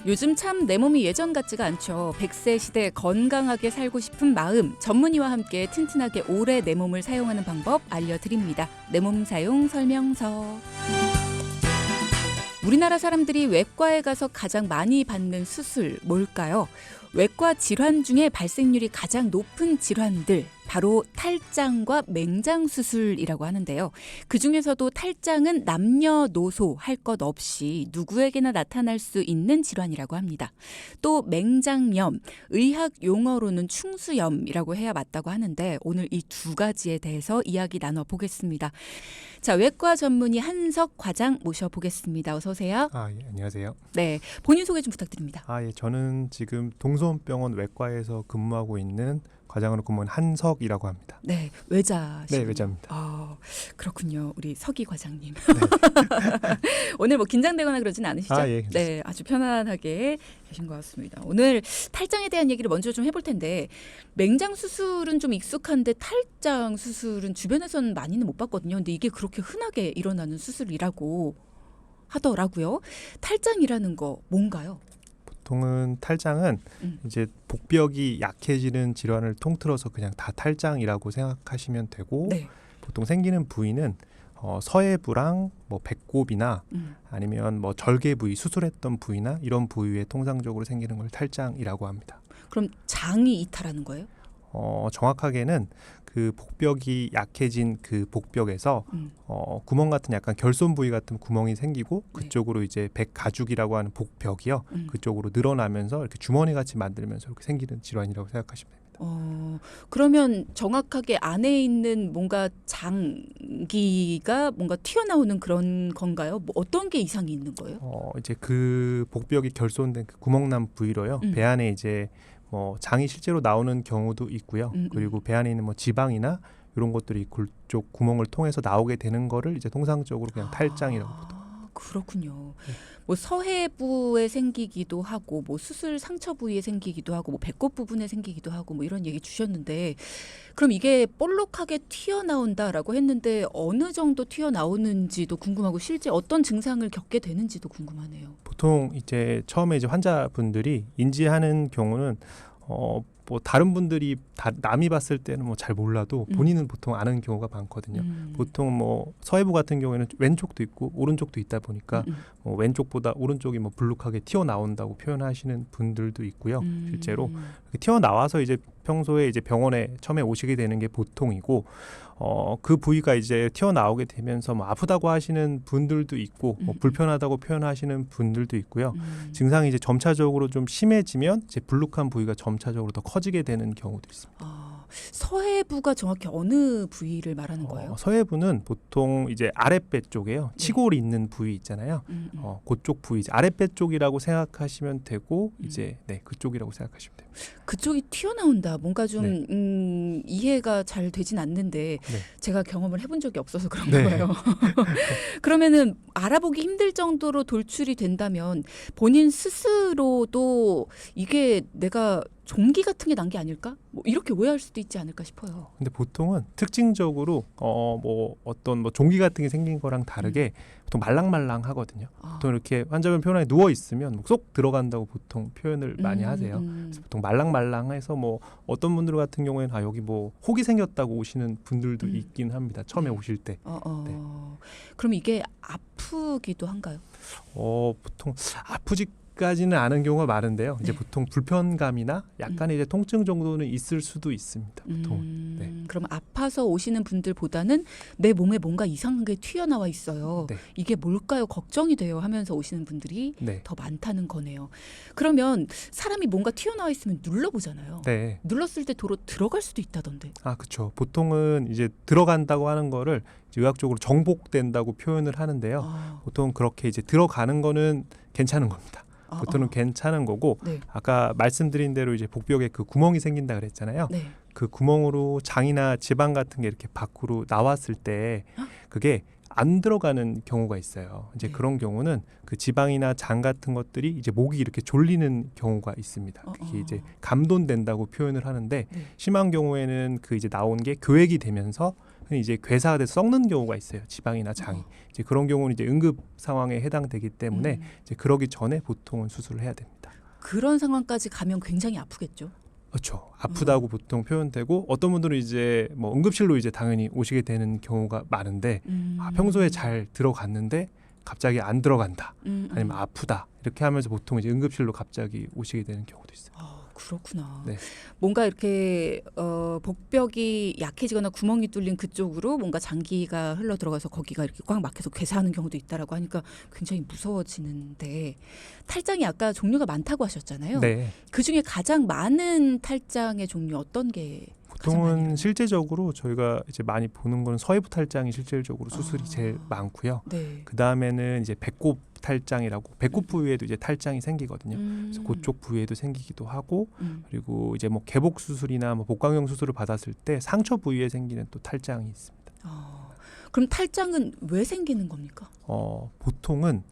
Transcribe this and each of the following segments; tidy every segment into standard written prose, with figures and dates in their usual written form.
요즘 참 내 몸이 예전 같지가 않죠. 100세 시대 건강하게 살고 싶은 마음, 전문의와 함께 튼튼하게 오래 내 몸을 사용하는 방법 알려드립니다. 내 몸 사용 설명서. 우리나라 사람들이 외과에 가서 가장 많이 받는 수술 뭘까요? 외과 질환 중에 발생률이 가장 높은 질환들, 바로 탈장과 맹장 수술이라고 하는데요. 그중에서도 탈장은 남녀노소 할 것 없이 누구에게나 나타날 수 있는 질환이라고 합니다. 또 맹장염, 의학 용어로는 충수염이라고 해야 맞다고 하는데 오늘 이 두 가지에 대해서 이야기 나눠보겠습니다. 자, 외과 전문의 한석 과장 모셔보겠습니다. 어서 오세요. 예, 안녕하세요. 네, 본인 소개 좀 부탁드립니다. 예, 저는 지금 동서원병원 외과에서 근무하고 있는 과장으로 근무한 한석이라고 합니다. 네, 외자시군요. 네, 외자입니다. 그렇군요. 우리 석이 과장님. 네. 오늘 뭐 긴장되거나 그러진 않으시죠? 예, 네, 아주 편안하게 계신 것 같습니다. 오늘 탈장에 대한 얘기를 먼저 좀 해볼 텐데 맹장 수술은 좀 익숙한데 탈장 수술은 주변에서는 많이는 못 봤거든요. 근데 이게 그렇게 흔하게 일어나는 수술이라고 하더라고요. 탈장이라는 거 뭔가요? 보통은 탈장은 이제 복벽이 약해지는 질환을 통틀어서 그냥 다 탈장이라고 생각하시면 되고, 네. 보통 생기는 부위는 서해부랑 뭐 배꼽이나 아니면 뭐 절개 부위, 수술했던 부위나 이런 부위에 통상적으로 생기는 걸 탈장이라고 합니다. 그럼 장이 이탈하는 거예요? 정확하게는 그 복벽이 약해진 그 복벽에서 구멍 같은 약간 결손 부위 같은 구멍이 생기고 그쪽으로 이제 백가죽이라고 하는 복벽이요. 그쪽으로 늘어나면서 이렇게 주머니 같이 만들면서 이렇게 생기는 질환이라고 생각하시면 됩니다. 그러면 정확하게 안에 있는 뭔가 장기가 뭔가 튀어나오는 그런 건가요? 뭐 어떤 게 이상이 있는 거예요? 이제 그 복벽이 결손된 그 구멍난 부위로요. 배 안에 이제 뭐 장이 실제로 나오는 경우도 있고요. 그리고 배 안에 있는 뭐 지방이나 이런 것들이 그쪽 구멍을 통해서 나오게 되는 거를 이제 통상적으로 그냥 탈장이라고 보통. 그렇군요. 뭐 서해부에 생기기도 하고 뭐 수술 상처 부위에 생기기도 하고 뭐 배꼽 부분에 생기기도 하고 뭐 이런 얘기 주셨는데 그럼 이게 볼록하게 튀어나온다라고 했는데 어느 정도 튀어나오는지도 궁금하고 실제 어떤 증상을 겪게 되는지도 궁금하네요. 보통 이제 처음에 이제 환자분들이 인지하는 경우는 뭐 다른 분들이 남이 봤을 때는 뭐 잘 몰라도 본인은 보통 아는 경우가 많거든요. 보통 뭐 서해부 같은 경우에는 왼쪽도 있고 오른쪽도 있다 보니까 왼쪽보다 오른쪽이 뭐 불룩하게 튀어나온다고 표현하시는 분들도 있고요. 실제로 튀어나와서 이제 평소에 이제 병원에 처음에 오시게 되는 게 보통이고 그 부위가 이제 튀어나오게 되면서 뭐 아프다고 하시는 분들도 있고 뭐 불편하다고 표현하시는 분들도 있고요. 증상이 이제 점차적으로 좀 심해지면 이제 불룩한 부위가 점차적으로 더 커지게 되는 경우도 있습니다. 서해부가 정확히 어느 부위를 말하는 거예요? 서해부는 보통 이제 아랫배 쪽에요. 치골이 있는 부위 있잖아요. 그쪽 부위 이제 아랫배 쪽이라고 생각하시면 되고 이제 그쪽이라고 생각하시면 돼요. 그쪽이 튀어나온다. 뭔가 좀 이해가 잘 되진 않는데 제가 경험을 해본 적이 없어서 그런 거예요. 그러면은 알아보기 힘들 정도로 돌출이 된다면 본인 스스로도 이게 내가 종기 같은 게 난 게 아닐까? 뭐 이렇게 오해할 수도 있지 않을까 싶어요. 근데 보통은 특징적으로 뭐 어떤 뭐 종기 같은 게 생긴 거랑 다르게 보통 말랑말랑하거든요. 보통 이렇게 환자분 표현에 누워 있으면 쏙 들어간다고 보통 표현을 많이 하세요. 그래서 보통 말랑말랑해서 뭐 어떤 분들 같은 경우에는 여기 뭐 혹이 생겼다고 오시는 분들도 있긴 합니다. 처음에 오실 때. 그럼 이게 아프기도 한가요? 보통 아프지까지는 않은 경우가 많은데요. 이제 보통 불편감이나 약간의 이제 통증 정도는 있을 수도 있습니다. 보통. 그럼 아파서 오시는 분들보다는 내 몸에 뭔가 이상한 게 튀어나와 있어요. 이게 뭘까요? 걱정이 돼요 하면서 오시는 분들이 더 많다는 거네요. 그러면 사람이 뭔가 튀어나와 있으면 눌러보잖아요. 눌렀을 때 도로 들어갈 수도 있다던데. 그렇죠. 보통은 이제 들어간다고 하는 거를 의학적으로 정복된다고 표현을 하는데요. 보통 그렇게 이제 들어가는 거는 괜찮은 겁니다. 보통은 괜찮은 거고 아까 말씀드린 대로 이제 복벽에 그 구멍이 생긴다 그랬잖아요. 그 구멍으로 장이나 지방 같은 게 이렇게 밖으로 나왔을 때 그게 안 들어가는 경우가 있어요. 이제 그런 경우는 그 지방이나 장 같은 것들이 이제 목이 이렇게 졸리는 경우가 있습니다. 그게 이제 감돈된다고 표현을 하는데 심한 경우에는 그 이제 나온 게 교액이 되면서 이제 괴사가 돼서 썩는 경우가 있어요. 지방이나 장이. 이제 그런 경우는 이제 응급 상황에 해당되기 때문에 이제 그러기 전에 보통은 수술을 해야 됩니다. 그런 상황까지 가면 굉장히 아프겠죠. 그렇죠. 아프다고 보통 표현되고 어떤 분들은 이제 뭐 응급실로 이제 당연히 오시게 되는 경우가 많은데 평소에 잘 들어갔는데 갑자기 안 들어간다. 아니면 아프다. 이렇게 하면서 보통 이제 응급실로 갑자기 오시게 되는 경우도 있어요. 그렇구나. 네. 뭔가 이렇게 복벽이 약해지거나 구멍이 뚫린 그쪽으로 뭔가 장기가 흘러 들어가서 거기가 이렇게 꽉 막혀서 괴사하는 경우도 있다라고 하니까 굉장히 무서워지는데 탈장이 아까 종류가 많다고 하셨잖아요. 네. 그중에 가장 많은 탈장의 종류 어떤 게 가장 많이 보통은 일어나요? 실제적으로 저희가 이제 많이 보는 거는 서해부 탈장이 실질적으로 수술이 제일 많고요. 네. 그 다음에는 이제 배꼽 탈장이라고 배꼽 부위에도 이제 탈장이 생기거든요. 그래서 그쪽 부위에도 생기기도 하고 그리고 이제 뭐 개복 수술이나 뭐 복강경 수술을 받았을 때 상처 부위에 생기는 또 탈장이 있습니다. 그럼 탈장은 왜 생기는 겁니까? 보통은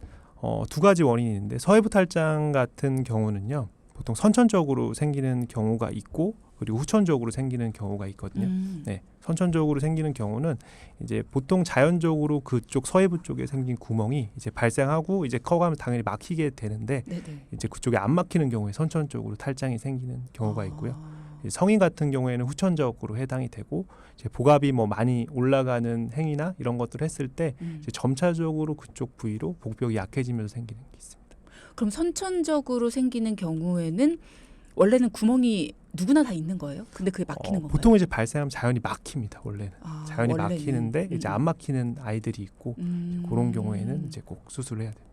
두 가지 원인이 있는데 서해부 탈장 같은 경우는요. 보통 선천적으로 생기는 경우가 있고 그리고 후천적으로 생기는 경우가 있거든요. 네, 선천적으로 생기는 경우는 이제 보통 자연적으로 그쪽 서해부 쪽에 생긴 구멍이 이제 발생하고 이제 커가면 당연히 막히게 되는데 네네. 이제 그쪽에 안 막히는 경우에 선천적으로 탈장이 생기는 경우가 있고요. 성인 같은 경우에는 후천적으로 해당이 되고 이제 복압이 뭐 많이 올라가는 행위나 이런 것들을 했을 때 이제 점차적으로 그쪽 부위로 복벽이 약해지면서 생기는 게 있습니다. 그럼 선천적으로 생기는 경우에는 원래는 구멍이 누구나 다 있는 거예요? 근데 그게 막히는 건가요? 보통 이제 발생하면 자연히 막힙니다. 원래는 자연히 원래는. 막히는데 이제 안 막히는 아이들이 있고 그런 경우에는 이제 꼭 수술을 해야 돼요.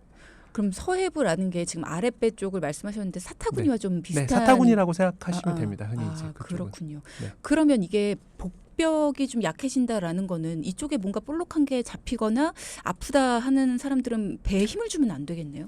그럼 서해부라는 게 지금 아랫배 쪽을 말씀하셨는데 사타구니와 좀 비슷한. 네, 사타구니라고 생각하시면 됩니다. 흔히 이제 그쪽은. 그렇군요. 네. 그러면 이게 복벽이 좀 약해진다라는 거는 이쪽에 뭔가 볼록한 게 잡히거나 아프다 하는 사람들은 배에 힘을 주면 안 되겠네요.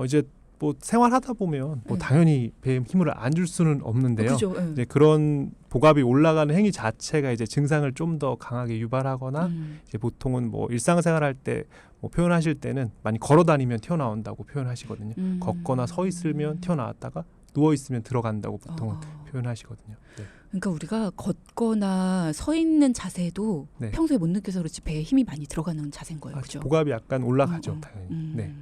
이제 뭐 생활하다 보면 뭐 당연히 배에 힘을 안 줄 수는 없는데요. 그죠. 이제 그런 복압이 올라가는 행위 자체가 이제 증상을 좀 더 강하게 유발하거나 이제 보통은 뭐 일상생활할 때 뭐 표현하실 때는 많이 걸어다니면 튀어나온다고 표현하시거든요. 걷거나 서 있으면 튀어나왔다가 누워 있으면 들어간다고 보통은 표현하시거든요. 네. 그러니까 우리가 걷거나 서 있는 자세도 네. 평소에 못 느껴서 그렇지 배에 힘이 많이 들어가는 자세인 거예요. 그죠? 복압이 약간 올라가죠, 당연히. 네.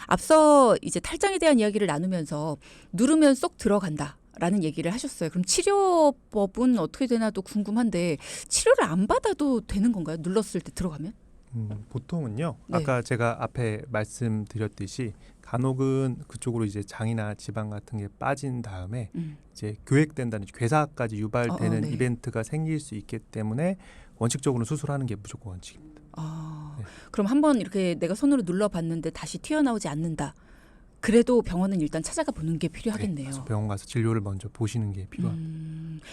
앞서 이제 탈장에 대한 이야기를 나누면서 누르면 쏙 들어간다라는 얘기를 하셨어요. 그럼 치료법은 어떻게 되나도 궁금한데 치료를 안 받아도 되는 건가요? 눌렀을 때 들어가면? 보통은요. 네. 아까 제가 앞에 말씀드렸듯이 간혹은 그쪽으로 이제 장이나 지방 같은 게 빠진 다음에 이제 교획된다는 괴사까지 유발되는 네. 이벤트가 생길 수 있기 때문에 원칙적으로 수술하는 게 무조건 원칙입니다. 네. 그럼 한번 이렇게 내가 손으로 눌러봤는데 다시 튀어나오지 않는다. 그래도 병원은 일단 찾아가 보는 게 필요하겠네요. 네, 병원 가서 진료를 먼저 보시는 게 필요합니다.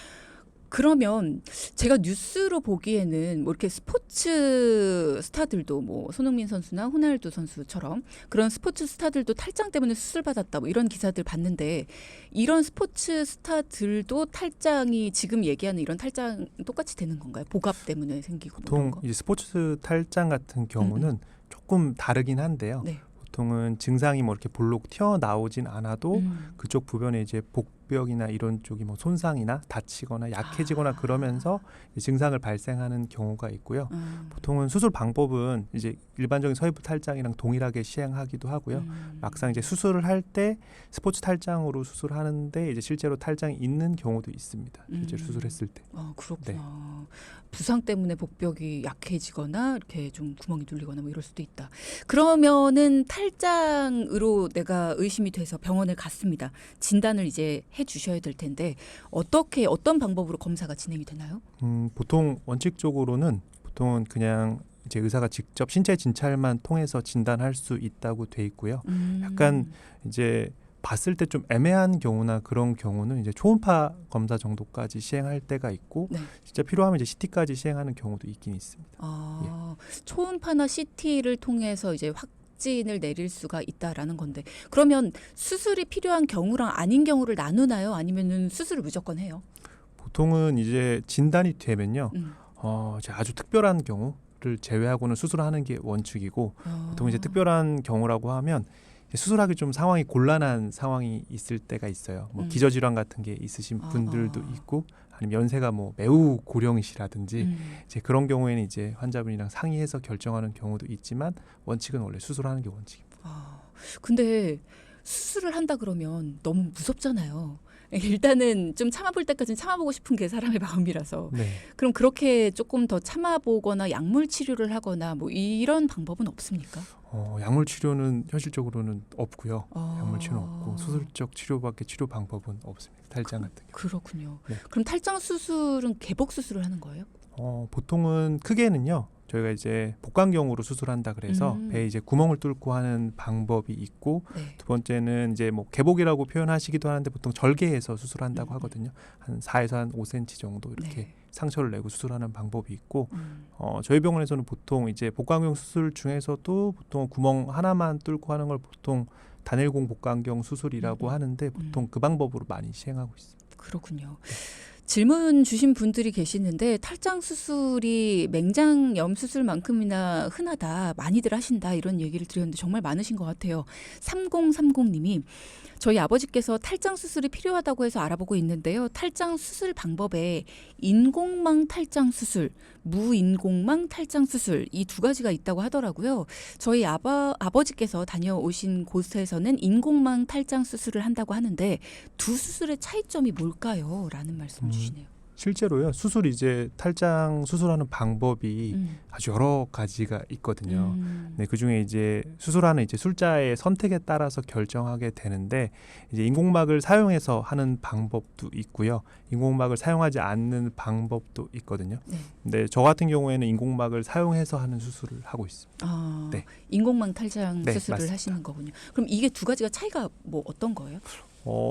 그러면 제가 뉴스로 보기에는 뭐 이렇게 스포츠 스타들도 뭐 손흥민 선수나 호날두 선수처럼 그런 스포츠 스타들도 탈장 때문에 수술 받았다 뭐 이런 기사들 봤는데 이런 스포츠 스타들도 탈장이 지금 얘기하는 이런 탈장 똑같이 되는 건가요? 복압 때문에 생기고 뭐 이런 보통 거? 이제 스포츠 탈장 같은 경우는 조금 다르긴 한데요. 네. 보통은 증상이 뭐 이렇게 볼록 튀어나오진 않아도 그쪽 부변에 이제 복벽이나 이런 쪽이 뭐 손상이나 다치거나 약해지거나 그러면서 이제 증상을 발생하는 경우가 있고요. 보통은 수술 방법은 이제 일반적인 서해부 탈장이랑 동일하게 시행하기도 하고요. 막상 이제 수술을 할 때 스포츠 탈장으로 수술하는데 이제 실제로 탈장이 있는 경우도 있습니다. 실제로 수술했을 때. 그렇구나. 네. 부상 때문에 복벽이 약해지거나 이렇게 좀 구멍이 뚫리거나 뭐 이럴 수도 있다. 그러면은 탈장으로 내가 의심이 돼서 병원에 갔습니다. 진단을 이제 해주셔야 될 텐데 어떤 방법으로 검사가 진행이 되나요? 보통 원칙적으로는 보통은 그냥 이제 의사가 직접 신체 진찰만 통해서 진단할 수 있다고 돼 있고요. 약간 이제 봤을 때 좀 애매한 경우나 그런 경우는 이제 초음파 검사 정도까지 시행할 때가 있고 네. 진짜 필요하면 이제 CT까지 시행하는 경우도 있긴 있습니다. 초음파나 CT를 통해서 이제 확진을 내릴 수가 있다라는 건데 그러면 수술이 필요한 경우랑 아닌 경우를 나누나요? 아니면은 수술을 무조건 해요? 보통은 이제 진단이 되면요, 이제 아주 특별한 경우를 제외하고는 수술하는 게 원칙이고 보통 이제 특별한 경우라고 하면 수술하기 좀 상황이 곤란한 상황이 있을 때가 있어요. 뭐 기저질환 같은 게 있으신 분들도 있고 아니면 연세가 뭐 매우 고령이시라든지 이제 그런 경우에는 이제 환자분이랑 상의해서 결정하는 경우도 있지만 원칙은 원래 수술하는 게 원칙입니다. 근데 수술을 한다 그러면 너무 무섭잖아요. 일단은 좀 참아볼 때까지는 참아보고 싶은 게 사람의 마음이라서. 네. 그럼 그렇게 조금 더 참아보거나 약물 치료를 하거나 뭐 이런 방법은 없습니까? 약물 치료는 현실적으로는 없고요. 아. 약물 치료는 없고 수술적 치료밖에 치료 방법은 없습니다. 탈장 같은 경우. 그렇군요. 네. 그럼 탈장 수술은 개복 수술을 하는 거예요? 보통은 크게는요. 저희가 이제 복강경으로 수술한다 그래서 배에 이제 구멍을 뚫고 하는 방법이 있고 네. 두 번째는 이제 뭐 개복이라고 표현하시기도 하는데 보통 절개해서 수술한다고 하거든요. 한 4에서 한 5cm 정도 이렇게 네. 상처를 내고 수술하는 방법이 있고 저희 병원에서는 보통 이제 복강경 수술 중에서도 보통 구멍 하나만 뚫고 하는 걸 보통 단일공 복강경 수술이라고 하는데 보통 그 방법으로 많이 시행하고 있습니다. 그렇군요. 질문 주신 분들이 계시는데 탈장 수술이 맹장염 수술만큼이나 흔하다, 많이들 하신다 이런 얘기를 드렸는데 정말 많으신 것 같아요. 3030님이 저희 아버지께서 탈장 수술이 필요하다고 해서 알아보고 있는데요. 탈장 수술 방법에 인공망 탈장 수술, 무인공망 탈장 수술 이 두 가지가 있다고 하더라고요. 저희 아버지께서 다녀오신 곳에서는 인공망 탈장 수술을 한다고 하는데 두 수술의 차이점이 뭘까요? 라는 말씀 주시네요. 실제로요. 수술 이제 탈장 수술하는 방법이 아주 여러 가지가 있거든요. 네, 그중에 이제 수술하는 이제 술자의 선택에 따라서 결정하게 되는데 이제 인공막을 사용해서 하는 방법도 있고요. 인공막을 사용하지 않는 방법도 있거든요. 네. 근데 저 같은 경우에는 인공막을 사용해서 하는 수술을 하고 있습니다. 아, 네. 인공망 탈장 네, 수술을 맞습니다. 하시는 거군요. 그럼 이게 두 가지가 차이가 뭐 어떤 거예요?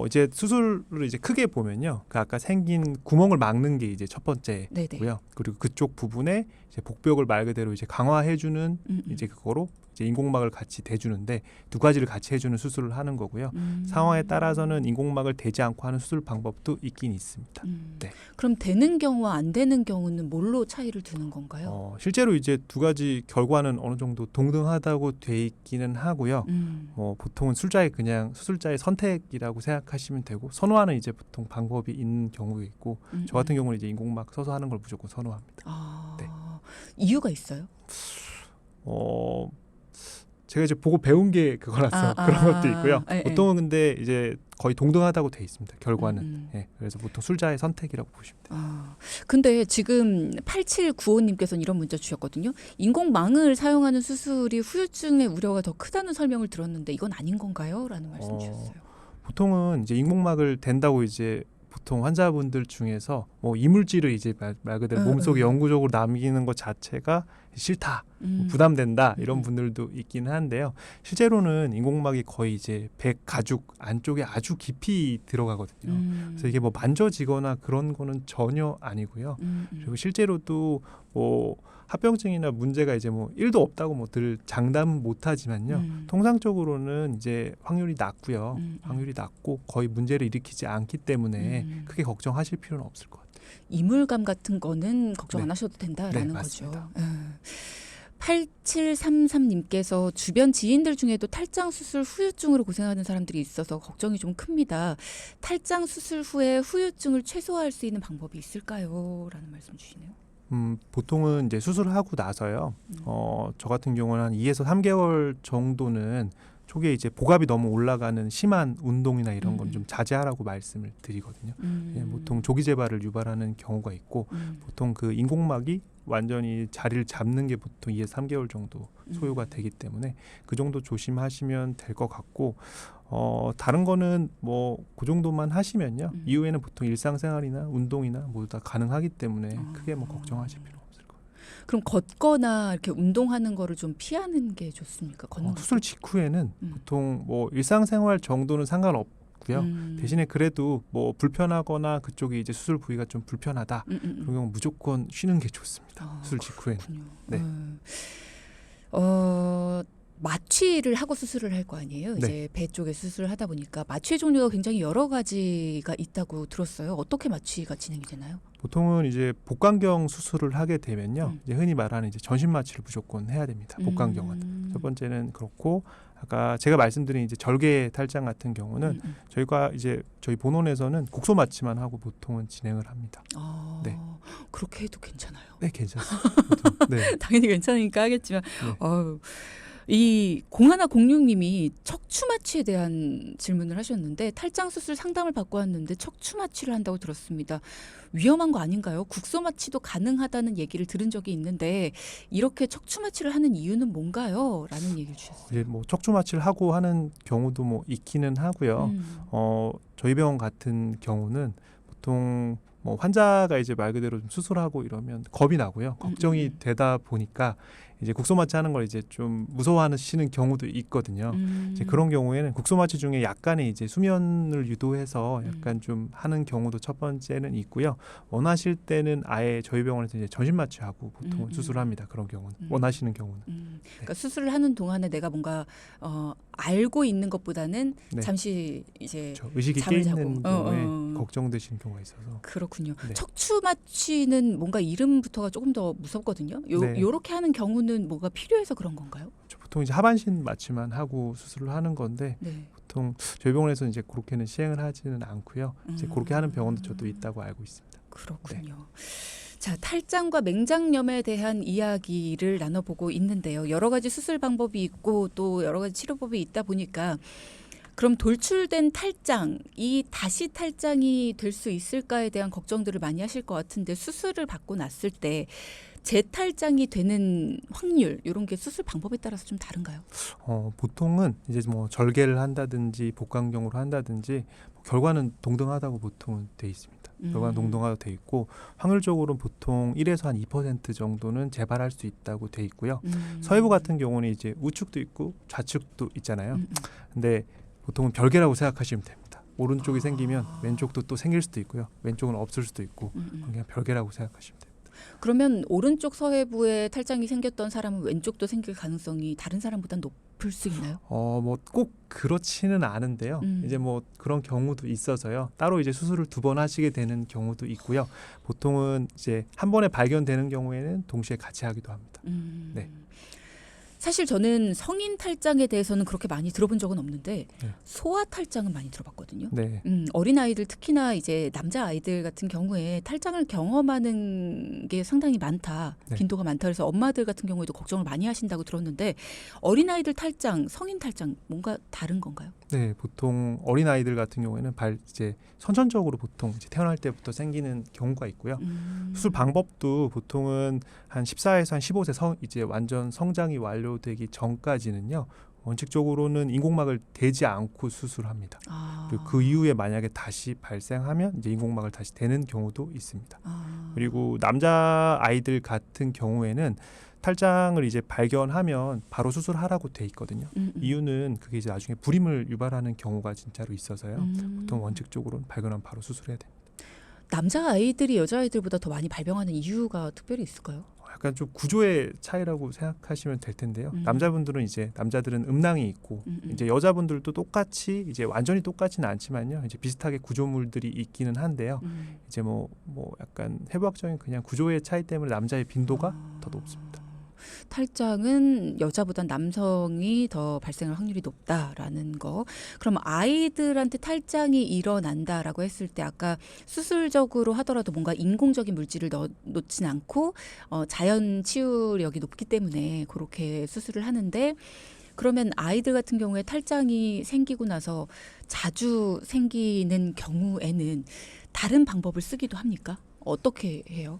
이제 수술을 이제 크게 보면요. 그 아까 생긴 구멍을 막는 게 이제 첫 번째고요. 네네. 그리고 그쪽 부분에 이제 복벽을 말 그대로 이제 강화해주는 이제 그거로 이제 인공막을 같이 대주는데 두 가지를 같이 해주는 수술을 하는 거고요. 상황에 따라서는 인공막을 대지 않고 하는 수술 방법도 있긴 있습니다. 네. 그럼 되는 경우와 안 되는 경우는 뭘로 차이를 두는 건가요? 실제로 이제 두 가지 결과는 어느 정도 동등하다고 돼 있기는 하고요. 보통은 술자의 그냥 수술자의 선택이라고 생각하시면 되고 선호하는 이제 보통 방법이 있는 경우가 있고 저 같은 경우는 이제 인공막 써서 하는 걸 무조건 선호합니다. 아, 네. 이유가 있어요? 제가 이제 보고 배운 게 그거라서 그런 것도 있고요. 보통은 근데 이제 거의 동등하다고 돼 있습니다. 결과는. 예, 그래서 보통 술자의 선택이라고 보시면 돼요. 근데 지금 8795님께서는 이런 문자 주셨거든요. 인공망을 사용하는 수술이 후유증의 우려가 더 크다는 설명을 들었는데 이건 아닌 건가요? 라는 말씀 주셨어요. 보통은 이제 인공막을 댄다고 이제 보통 환자분들 중에서 뭐 이물질을 이제 말 그대로 몸속에 영구적으로 남기는 것 자체가 싫다, 부담된다 이런 분들도 있긴 한데요. 실제로는 인공막이 거의 이제 배 가죽 안쪽에 아주 깊이 들어가거든요. 그래서 이게 뭐 만져지거나 그런 거는 전혀 아니고요. 그리고 실제로도 뭐 합병증이나 문제가 이제 뭐 1도 없다고 뭐 늘 장담은 못하지만요. 통상적으로는 이제 확률이 낮고요. 확률이 낮고 거의 문제를 일으키지 않기 때문에 크게 걱정하실 필요는 없을 것 같아요. 이물감 같은 거는 걱정 안 하셔도 된다라는 거죠. 8733님께서 주변 지인들 중에도 탈장 수술 후유증으로 고생하는 사람들이 있어서 걱정이 좀 큽니다. 탈장 수술 후에 후유증을 최소화할 수 있는 방법이 있을까요? 라는 말씀 주시네요. 보통은 이제 수술을 하고 나서요. 저 같은 경우는 한 2에서 3개월 정도는 초기에 이제 복압이 너무 올라가는 심한 운동이나 이런 건 좀 자제하라고 말씀을 드리거든요. 보통 조기 재발을 유발하는 경우가 있고 보통 그 인공막이 완전히 자리를 잡는 게 보통 2에서 3개월 정도 소요가 되기 때문에 그 정도 조심하시면 될 것 같고 다른 거는 뭐 그 정도만 하시면요. 이후에는 보통 일상생활이나 운동이나 모두 다 가능하기 때문에 크게 뭐 걱정하실 필요 없을 거예요. 그럼 걷거나 이렇게 운동하는 거를 좀 피하는 게 좋습니까? 걷는 수술 직후에는 보통 뭐 일상생활 정도는 상관없고요. 대신에 그래도 뭐 불편하거나 그쪽이 이제 수술 부위가 좀 불편하다 그런 경우 무조건 쉬는 게 좋습니다. 수술 직후에는. 네. 마취를 하고 수술을 할 거 아니에요. 네. 이제 배 쪽에 수술을 하다 보니까 마취의 종류가 굉장히 여러 가지가 있다고 들었어요. 어떻게 마취가 진행이 되나요? 보통은 이제 복강경 수술을 하게 되면요. 이제 흔히 말하는 이제 전신 마취를 무조건 해야 됩니다. 복강경은. 첫 번째는 그렇고 아까 제가 말씀드린 이제 절개 탈장 같은 경우는 저희가 이제 저희 본원에서는 국소 마취만 하고 보통은 진행을 합니다. 네. 그렇게 해도 괜찮아요. 네, 괜찮습니다. 네. 당연히 괜찮으니까 하겠지만 네. 이 0106님이 척추마취에 대한 질문을 하셨는데 탈장 수술 상담을 받고 왔는데 척추마취를 한다고 들었습니다. 위험한 거 아닌가요? 국소마취도 가능하다는 얘기를 들은 적이 있는데 이렇게 척추마취를 하는 이유는 뭔가요? 라는 얘기를 주셨어요. 이제 뭐 척추 마취를 하고 하는 경우도 뭐 있기는 하고요. 저희 병원 같은 경우는 보통 뭐 환자가 이제 말 그대로 좀 수술하고 이러면 겁이 나고요. 걱정이 되다 보니까 이제 국소마취 하는 걸 이제 좀 무서워하시는 경우도 있거든요. 이제 그런 경우에는 국소마취 중에 약간의 이제 수면을 유도해서 약간 좀 하는 경우도 첫 번째는 있고요. 원하실 때는 아예 저희 병원에서 이제 전신마취하고 보통은 수술합니다. 그런 경우는 원하시는 경우는. 그러니까 수술을 하는 동안에 내가 뭔가 알고 있는 것보다는 네. 잠시 이제 의식이 깨 잠을 있는 자고. 경우에 걱정되시는 경우가 있어서. 그렇군요. 네. 척추마취는 뭔가 이름부터가 조금 더 무섭거든요. 네. 요렇게 하는 경우는 뭐가 필요해서 그런 건가요? 보통 이제 하반신 마취만 하고 수술을 하는 건데 네. 보통 저희 병원에서 이제 그렇게는 시행을 하지는 않고요. 이제 그렇게 하는 병원도 저도 있다고 알고 있습니다. 그렇군요. 네. 자, 탈장과 맹장염에 대한 이야기를 나눠보고 있는데요. 여러 가지 수술 방법이 있고 또 여러 가지 치료법이 있다 보니까 그럼 돌출된 탈장이 다시 탈장이 될 수 있을까에 대한 걱정들을 많이 하실 것 같은데 수술을 받고 났을 때 재탈장이 되는 확률 이런 게 수술 방법에 따라서 좀 다른가요? 보통은 이제 뭐 절개를 한다든지 복강경으로 한다든지 결과는 동등하다고 보통은 돼 있습니다. 결과는 동등하게 돼 있고 확률적으로는 보통 1에서 한 2% 정도는 재발할 수 있다고 돼 있고요. 서해부 같은 경우는 이제 우측도 있고 좌측도 있잖아요. 근데 보통은 별개라고 생각하시면 됩니다. 오른쪽이 생기면 왼쪽도 또 생길 수도 있고요. 왼쪽은 없을 수도 있고 그냥 별개라고 생각하시면 됩니다. 그러면 오른쪽 서해부에 탈장이 생겼던 사람은 왼쪽도 생길 가능성이 다른 사람보다 높을 수 있나요? 뭐 꼭 그렇지는 않은데요. 이제 뭐 그런 경우도 있어서요. 따로 이제 수술을 2번 하시게 되는 경우도 있고요. 보통은 이제 한 번에 발견되는 경우에는 동시에 같이 하기도 합니다. 네. 사실 저는 성인 탈장에 대해서는 그렇게 많이 들어본 적은 없는데 네. 소아 탈장은 많이 들어봤거든요. 네. 어린 아이들 특히나 이제 남자 아이들 같은 경우에 탈장을 경험하는 게 상당히 많다, 네. 빈도가 많다. 그래서 엄마들 같은 경우에도 걱정을 많이 하신다고 들었는데 어린 아이들 탈장, 성인 탈장 뭔가 다른 건가요? 네, 보통 어린 아이들 같은 경우에는 이제 선천적으로 보통 이제 태어날 때부터 생기는 경우가 있고요. 수술 방법도 보통은 한 14에서 한 15세 이제 완전 성장이 완료되기 전까지는요. 원칙적으로는 인공막을 대지 않고 수술합니다. 그리고 그 이후에 만약에 다시 발생하면 이제 인공막을 다시 대는 경우도 있습니다. 그리고 남자 아이들 같은 경우에는 탈장을 이제 발견하면 바로 수술하라고 돼 있거든요. 이유는 그게 이제 나중에 불임을 유발하는 경우가 진짜로 있어서요. 보통 원칙적으로는 발견하면 바로 수술해야 됩니다. 남자 아이들이 여자 아이들보다 더 많이 발병하는 이유가 특별히 있을까요? 약간 좀 구조의 차이라고 생각하시면 될 텐데요. 남자들은 음낭이 있고 이제 여자분들도 똑같이 이제 완전히 똑같지는 않지만요. 이제 비슷하게 구조물들이 있기는 한데요. 이제 뭐 약간 해부학적인 그냥 구조의 차이 때문에 남자의 빈도가 더 높습니다. 탈장은 여자보다 남성이 더 발생할 확률이 높다라는 거. 그럼 아이들한테 탈장이 일어난다라고 했을 때 아까 수술적으로 하더라도 뭔가 인공적인 물질을 놓진 않고 자연 치유력이 높기 때문에 그렇게 수술을 하는데 그러면 아이들 같은 경우에 탈장이 생기고 나서 자주 생기는 경우에는 다른 방법을 쓰기도 합니까? 어떻게 해요?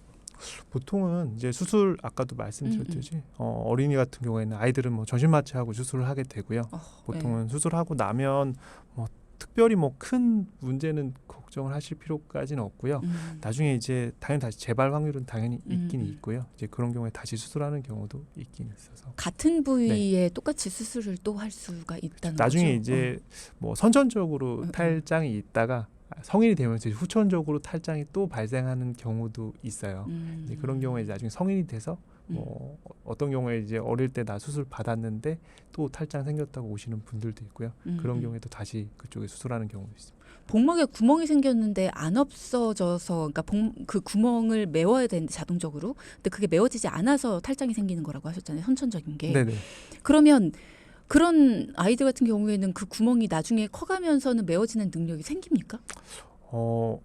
보통은 이제 수술 아까도 말씀드렸듯이 어린이 같은 경우에는 아이들은 뭐 전신마취하고 수술을 하게 되고요. 보통은 네. 수술하고 나면 뭐 특별히 뭐 큰 문제는 걱정을 하실 필요까지는 없고요. 나중에 이제 당연히 다시 재발 확률은 당연히 있긴 있고요. 이제 그런 경우에 다시 수술하는 경우도 있긴 있어서 같은 부위에 똑같이 수술을 또 할 수가 있다는 나중에 거죠? 이제 뭐 선천적으로 탈장이 있다가 성인이 되면서 후천적으로 탈장이 또 발생하는 경우도 있어요. 이제 그런 경우에 이제 나중에 성인이 돼서 뭐 어떤 경우에 이제 어릴 때 나 수술 받았는데 또 탈장 생겼다고 오시는 분들도 있고요. 그런 경우에도 다시 그쪽에 수술하는 경우도 있습니다. 복막에 구멍이 생겼는데 안 없어져서 그러니까 그 구멍을 메워야 되는데 자동적으로 근데 그게 메워지지 않아서 탈장이 생기는 거라고 하셨잖아요. 선천적인 게. 네네. 그러면 그런 아이들 같은 경우에는 그 구멍이 나중에 커가면서는 메워지는 능력이 생깁니까?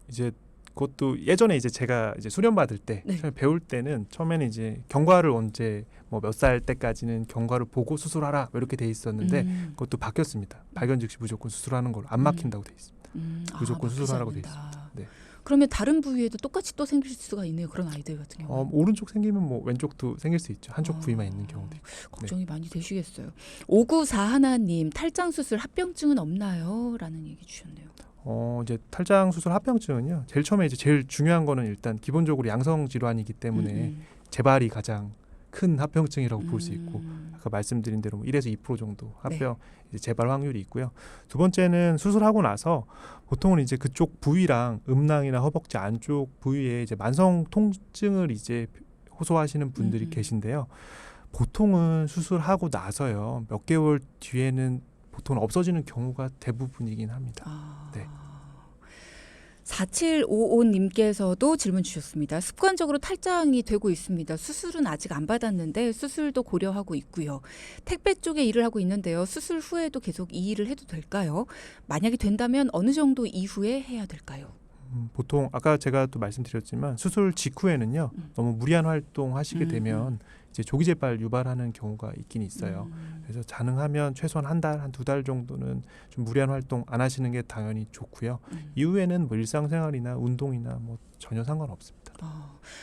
이제 그것도 예전에 이제 제가 이제 수련 받을 때 네. 처음에 배울 때는 처음에는 이제 경과를 언제 뭐 몇 살 때까지는 경과를 보고 수술하라 이렇게 돼 있었는데 그것도 바뀌었습니다. 발견 즉시 무조건 수술하는 걸로 안 막힌다고 돼 있습니다. 무조건 수술하라고 돼 있습니다. 네. 그러면 다른 부위에도 똑같이 또 생길 수가 있네요. 그런 아이들 같은 경우. 오른쪽 생기면 뭐 왼쪽도 생길 수 있죠. 한쪽 부위만 있는 경우도 있고. 걱정이 많이 되시겠어요. 5941님 탈장 수술 합병증은 없나요? 라는 얘기 주셨네요. 이제 탈장 수술 합병증은요. 제일 처음에 이제 제일 중요한 거는 일단 기본적으로 양성 질환이기 때문에 재발이 가장 큰 합병증이라고 볼 수 있고 아까 말씀드린 대로 뭐 1에서 2% 정도 합병 이제 재발 확률이 있고요. 두 번째는 수술하고 나서 보통은 이제 그쪽 부위랑 음낭이나 허벅지 안쪽 부위에 이제 만성 통증을 이제 호소하시는 분들이 계신데요. 보통은 수술하고 나서요. 몇 개월 뒤에는 보통은 없어지는 경우가 대부분이긴 합니다. 네. 4755님께서도 질문 주셨습니다. 습관적으로 탈장이 되고 있습니다. 수술은 아직 안 받았는데 수술도 고려하고 있고요. 택배 쪽에 일을 하고 있는데요. 수술 후에도 계속 이 일을 해도 될까요? 만약에 된다면 어느 정도 이후에 해야 될까요? 보통 아까 제가 또 말씀드렸지만 수술 직후에는요. 너무 무리한 활동 하시게 되면 이제 조기 재발 유발하는 경우가 있긴 있어요. 그래서 가능하면 최소한 한 달, 한 두 달 정도는 좀 무리한 활동 안 하시는 게 당연히 좋고요. 이후에는 뭐 일상생활이나 운동이나 뭐 전혀 상관없습니다.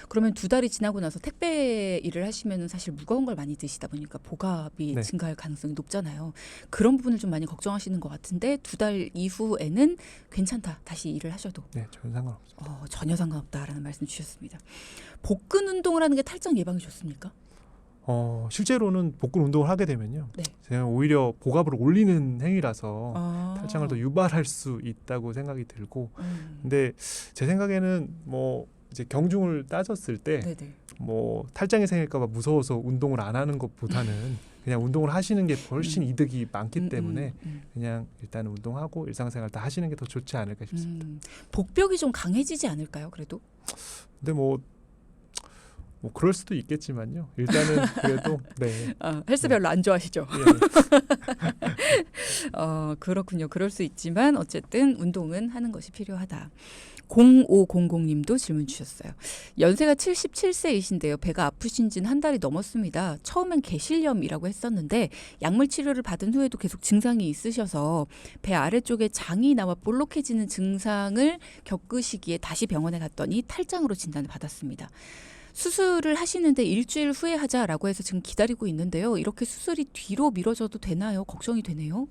그러면 두 달이 지나고 나서 택배 일을 하시면 사실 무거운 걸 많이 드시다 보니까 보갑이 증가할 가능성이 높잖아요. 그런 부분을 좀 많이 걱정하시는 것 같은데 두 달 이후에는 괜찮다. 다시 일을 하셔도. 네, 전혀 상관없습니다. 전혀 상관없다라는 말씀 주셨습니다. 복근 운동을 하는 게 탈장 예방이 좋습니까? 실제로는 복근 운동을 하게 되면요. 제가 오히려 보갑을 올리는 행위라서 탈장을 더 유발할 수 있다고 생각이 들고 근데 제 생각에는 뭐 이제 경중을 따졌을 때 뭐 탈장이 생길까 봐 무서워서 운동을 안 하는 것보다는 그냥 운동을 하시는 게 훨씬 이득이 많기 때문에 그냥 일단 운동하고 일상생활 다 하시는 게 더 좋지 않을까 싶습니다. 복벽이 좀 강해지지 않을까요? 그래도? 근데 뭐 그럴 수도 있겠지만요. 일단은 그래도 헬스 별로 안 좋아하시죠? 그렇군요. 그럴 수 있지만 어쨌든 운동은 하는 것이 필요하다. 0500님도 질문 주셨어요. 연세가 77세이신데요. 배가 아프신 지는 한 달이 넘었습니다. 처음엔 개실염이라고 했었는데 약물 치료를 받은 후에도 계속 증상이 있으셔서 배 아래쪽에 장이 나와 볼록해지는 증상을 겪으시기에 다시 병원에 갔더니 탈장으로 진단을 받았습니다. 수술을 하시는데 일주일 후에 하자라고 해서 지금 기다리고 있는데요. 이렇게 수술이 뒤로 미뤄져도 되나요? 걱정이 되네요.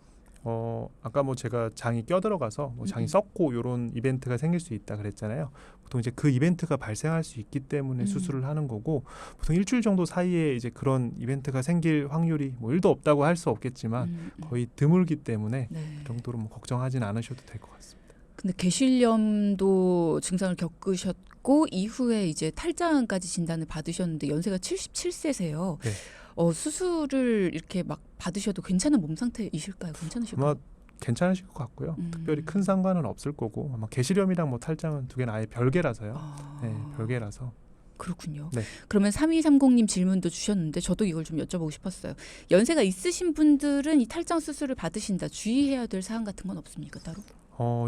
아까 뭐 제가 장이 껴들어가서 뭐 장이 썩고 이런 이벤트가 생길 수 있다 그랬잖아요. 보통 이제 그 이벤트가 발생할 수 있기 때문에 수술을 하는 거고 보통 일주일 정도 사이에 이제 그런 이벤트가 생길 확률이 뭐 1도 없다고 할 수 없겠지만 거의 드물기 때문에 그 정도로 뭐 걱정하진 않으셔도 될 것 같습니다. 근데 개실염도 증상을 겪으셨고 이후에 이제 탈장까지 진단을 받으셨는데 연세가 77세세요. 수술을 이렇게 막 받으셔도 괜찮은 몸 상태이실까요? 괜찮으실까요? 아마 괜찮으실 것 같고요. 특별히 큰 상관은 없을 거고 아마 개실염이랑 뭐 탈장은 두 개는 아예 별개라서요. 별개라서. 그렇군요. 그러면 3230님 질문도 주셨는데 저도 이걸 좀 여쭤보고 싶었어요. 연세가 있으신 분들은 이 탈장 수술을 받으신다. 주의해야 될 사항 같은 건 없습니까? 따로?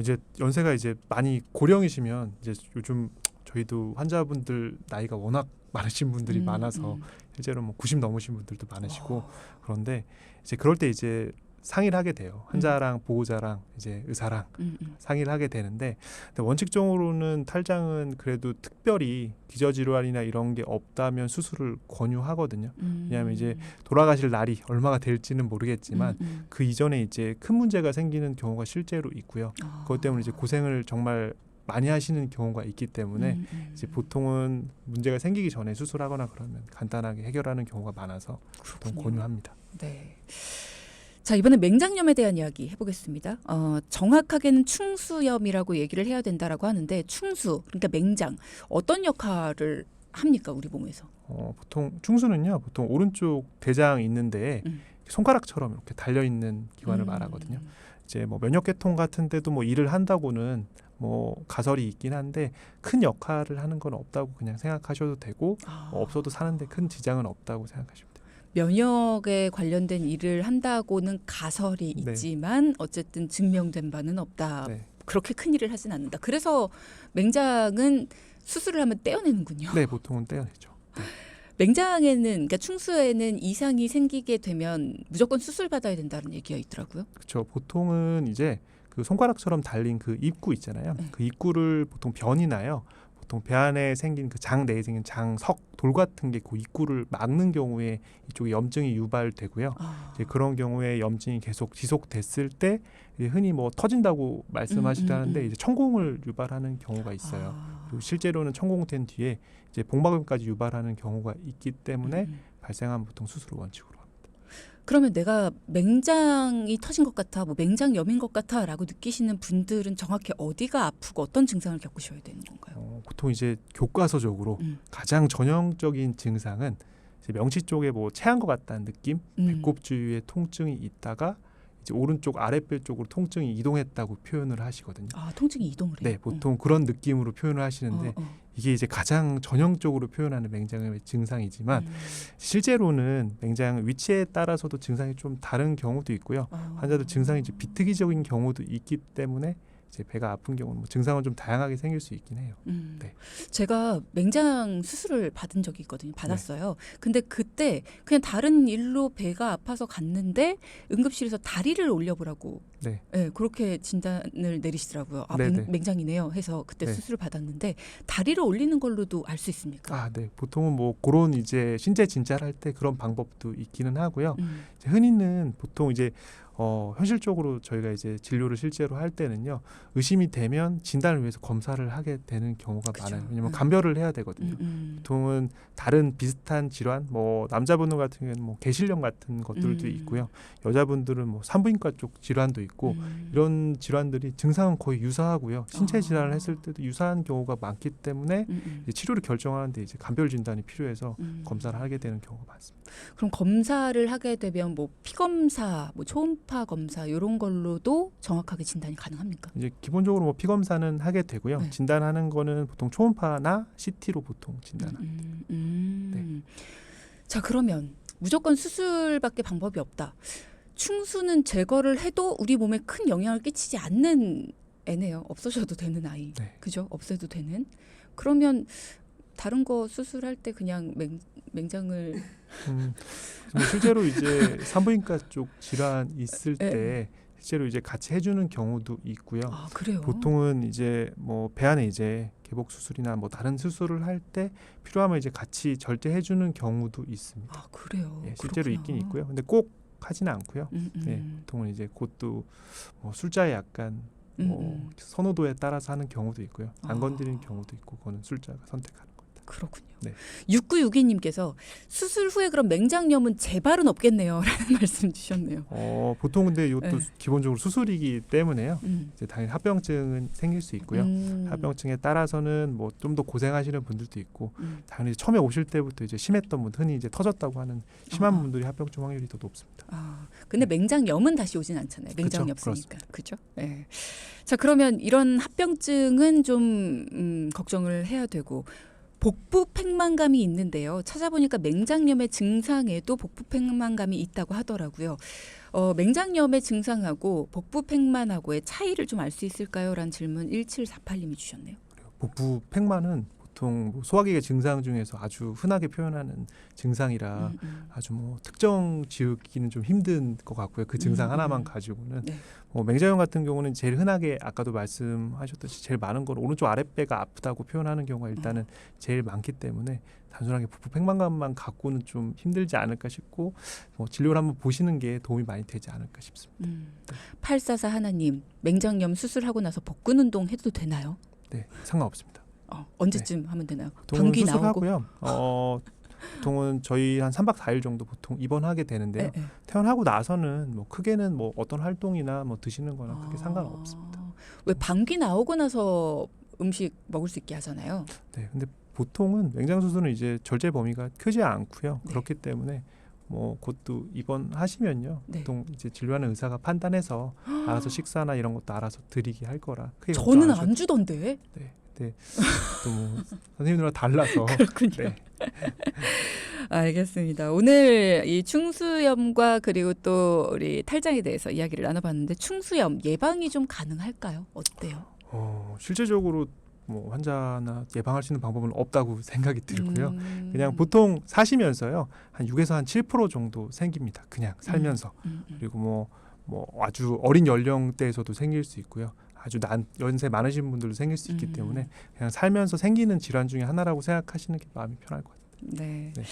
이제 연세가 이제 많이 고령이시면 이제 요즘 저희도 환자분들 나이가 워낙 많으신 분들이 많아서 실제로 뭐 90 넘으신 분들도 많으시고 그런데 이제 그럴 때 이제 상의를 하게 돼요. 환자랑 보호자랑 이제 의사랑 상의를 하게 되는데 근데 원칙적으로는 탈장은 그래도 특별히 기저질환이나 이런 게 없다면 수술을 권유하거든요. 왜냐하면 이제 돌아가실 날이 얼마가 될지는 모르겠지만 그 이전에 이제 큰 문제가 생기는 경우가 실제로 있고요. 그것 때문에 이제 고생을 정말 많이 하시는 경우가 있기 때문에 이제 보통은 문제가 생기기 전에 수술하거나 그러면 간단하게 해결하는 경우가 많아서 보통 권유합니다. 네. 자, 이번에 맹장염에 대한 이야기 해보겠습니다. 정확하게는 충수염이라고 얘기를 해야 된다라고 하는데 충수, 그러니까 맹장, 어떤 역할을 합니까 우리 몸에서? 보통 충수는요, 보통 오른쪽 대장 있는데 손가락처럼 이렇게 달려 있는 기관을 말하거든요. 이제 뭐 면역계통 같은 데도 뭐 일을 한다고는 뭐 가설이 있긴 한데 큰 역할을 하는 건 없다고 그냥 생각하셔도 되고 없어도 사는데 큰 지장은 없다고 생각하시면 돼요. 면역에 관련된 일을 한다고는 가설이 있지만 어쨌든 증명된 바는 없다. 그렇게 큰 일을 하진 않는다. 그래서 맹장은 수술을 하면 떼어내는군요. 네, 보통은 떼어내죠. 맹장에는 그러니까 충수에는 이상이 생기게 되면 무조건 수술 받아야 된다는 얘기가 있더라고요. 그렇죠. 보통은 이제 그 손가락처럼 달린 그 입구 있잖아요. 네. 그 입구를 보통 변이 나요. 보통 배 안에 생긴 그 장 내에 생긴 장석 돌 같은 게 그 입구를 막는 경우에 이쪽에 염증이 유발되고요. 이제 그런 경우에 염증이 계속 지속됐을 때 이제 흔히 뭐 터진다고 말씀하시다는데 이제 천공을 유발하는 경우가 있어요. 그리고 실제로는 천공된 뒤에 이제 복막염까지 유발하는 경우가 있기 때문에 발생하면 보통 수술을 원칙으로 합니다. 그러면 내가 맹장이 터진 것 같아, 뭐 맹장염인 것 같아라고 느끼시는 분들은 정확히 어디가 아프고 어떤 증상을 겪으셔야 되는 건가요? 보통 이제 교과서적으로 가장 전형적인 증상은 이제 명치 쪽에 뭐 체한 것 같다는 느낌, 배꼽 주위에 통증이 있다가 이제 오른쪽 아랫배 쪽으로 통증이 이동했다고 표현을 하시거든요. 아, 통증이 이동을 해요? 네, 보통 그런 느낌으로 표현을 하시는데 이게 이제 가장 전형적으로 표현하는 맹장염의 증상이지만 실제로는 맹장 위치에 따라서도 증상이 좀 다른 경우도 있고요. 환자들 증상이 이제 비특이적인 경우도 있기 때문에 이제 배가 아픈 경우는 뭐 증상은 좀 다양하게 생길 수 있긴 해요. 네. 제가 맹장 수술을 받은 적이 있거든요. 받았어요. 근데 그때 그냥 다른 일로 배가 아파서 갔는데 응급실에서 다리를 올려보라고 네. 네, 그렇게 진단을 내리시더라고요. 아, 네네. 맹장이네요 해서 그때 네. 수술을 받았는데 다리를 올리는 걸로도 알 수 있습니까? 아, 네. 보통은 뭐 그런 이제 신체 진찰 할 때 그런 방법도 있기는 하고요. 이제 흔히는 보통 이제 현실적으로 저희가 이제 진료를 실제로 할 때는요, 의심이 되면 진단을 위해서 검사를 하게 되는 경우가 그쵸. 많아요. 왜냐면 감별을 해야 되거든요. 보통은 다른 비슷한 질환, 뭐 남자분들 같은 경우는 뭐 개실염 같은 것들도 있고요. 여자분들은 뭐 산부인과 쪽 질환도 있고 이런 질환들이 증상은 거의 유사하고요. 신체 질환을 했을 때도 유사한 경우가 많기 때문에 이제 치료를 결정하는데 이제 감별 진단이 필요해서 검사를 하게 되는 경우가 많습니다. 그럼 검사를 하게 되면 뭐 피검사, 뭐 초음파 검사 이런 걸로도 정확하게 진단이 가능합니까? 이제 기본적으로 뭐 피검사는 하게 되고요. 네. 진단하는 거는 보통 초음파나 CT로 보통 진단합니다. 네. 자, 그러면 무조건 수술밖에 방법이 없다. 충수는 제거를 해도 우리 몸에 큰 영향을 끼치지 않는 애네요. 없어져도 되는 아이. 네. 그죠? 없애도 되는. 그러면 다른 거 수술할 때 그냥 맹장을 뭐 실제로 이제 산부인과 쪽 질환 있을 네. 때 실제로 이제 같이 해주는 경우도 있고요. 아, 그래요? 보통은 이제 뭐 배 안에 이제 개복 수술이나 뭐 다른 수술을 할 때 필요하면 이제 같이 절제해주는 경우도 있습니다. 아, 그래요? 예, 실제로 그렇구나. 있긴 있고요. 근데 꼭 하지는 않고요. 예, 보통은 이제 그것도 뭐 술자에 약간 뭐 선호도에 따라서 하는 경우도 있고요. 안 건드리는 경우도 있고 그거는 술자가 선택하는 겁니다. 그렇군요. 네. 6962님께서 수술 후에 그럼 맹장염은 재발은 없겠네요. 라는 말씀 주셨네요. 보통 근데 이것도 네. 기본적으로 수술이기 때문에요. 이제 당연히 합병증은 생길 수 있고요. 합병증에 따라서는 뭐 좀 더 고생하시는 분들도 있고 당연히 처음에 오실 때부터 이제 심했던 분, 흔히 이제 터졌다고 하는 심한 분들이 합병증 확률이 더 높습니다. 아, 근데 맹장염은 다시 오진 않잖아요. 맹장이 그쵸, 없으니까. 그죠? 네. 자, 그러면 이런 합병증은 좀 걱정을 해야 되고 복부 팽만감이 있는데요. 찾아보니까 맹장염의 증상에도 복부 팽만감이 있다고 하더라고요. 맹장염의 증상하고 복부 팽만하고의 차이를 좀 알 수 있을까요? 라는 질문 1748님이 주셨네요. 복부 팽만은 보통 뭐 소화기계 증상 중에서 아주 흔하게 표현하는 증상이라 아주 뭐 특정 지으기는 좀 힘든 것 같고요. 그 증상 하나만 가지고는 네. 맹장염 같은 경우는 제일 흔하게 아까도 말씀하셨듯이 제일 많은 건 오른쪽 아랫배가 아프다고 표현하는 경우가 일단은 제일 많기 때문에 단순하게 복부 팽만감만 갖고는 좀 힘들지 않을까 싶고 진료를 한번 보시는 게 도움이 많이 되지 않을까 싶습니다. 844 하나님, 맹장염 수술하고 나서 복근 운동 해도 되나요? 네, 상관없습니다. 언제쯤 하면 되나요? 보통은 방귀 나오고? 수술하고요. 보통은 저희 한 3박 4일 정도 보통 입원하게 되는데요. 네. 퇴원하고 나서는 뭐 크게는 뭐 어떤 활동이나 뭐 드시는 거나 크게 상관없습니다. 왜 방귀 나오고 나서 음식 먹을 수 있게 하잖아요. 네, 근데 보통은 맹장 수술은 이제 절제 범위가 크지 않고요. 네. 그렇기 때문에 뭐 그것도 입원하시면요. 네. 보통 이제 진료하는 의사가 판단해서 알아서 식사나 이런 것도 알아서 드리게 할 거라. 크게 저는 걱정 안 주던데. 네. 또 뭐 선생님들과 달라서. 그렇군요. 네. 알겠습니다. 오늘 이 충수염과 그리고 또 우리 탈장에 대해서 이야기를 나눠봤는데 충수염 예방이 좀 가능할까요? 어때요? 실제적으로 뭐 환자나 예방할 수 있는 방법은 없다고 생각이 들고요. 그냥 보통 사시면서요 한 6에서 한 7% 정도 생깁니다. 그냥 살면서. 그리고 뭐 아주 어린 연령대에서도 생길 수 있고요. 아주 연세 많으신 분들도 생길 수 있기 때문에 그냥 살면서 생기는 질환 중에 하나라고 생각하시는 게 마음이 편할 것 같아요. 네. 네.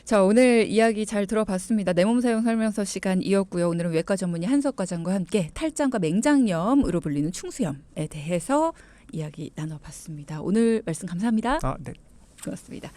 자, 오늘 이야기 잘 들어봤습니다. 내 몸 사용 설명서 시간이었고요. 오늘은 외과 전문의 한석 과장과 함께 탈장과 맹장염으로 불리는 충수염에 대해서 이야기 나눠봤습니다. 오늘 말씀 감사합니다. 네. 고맙습니다.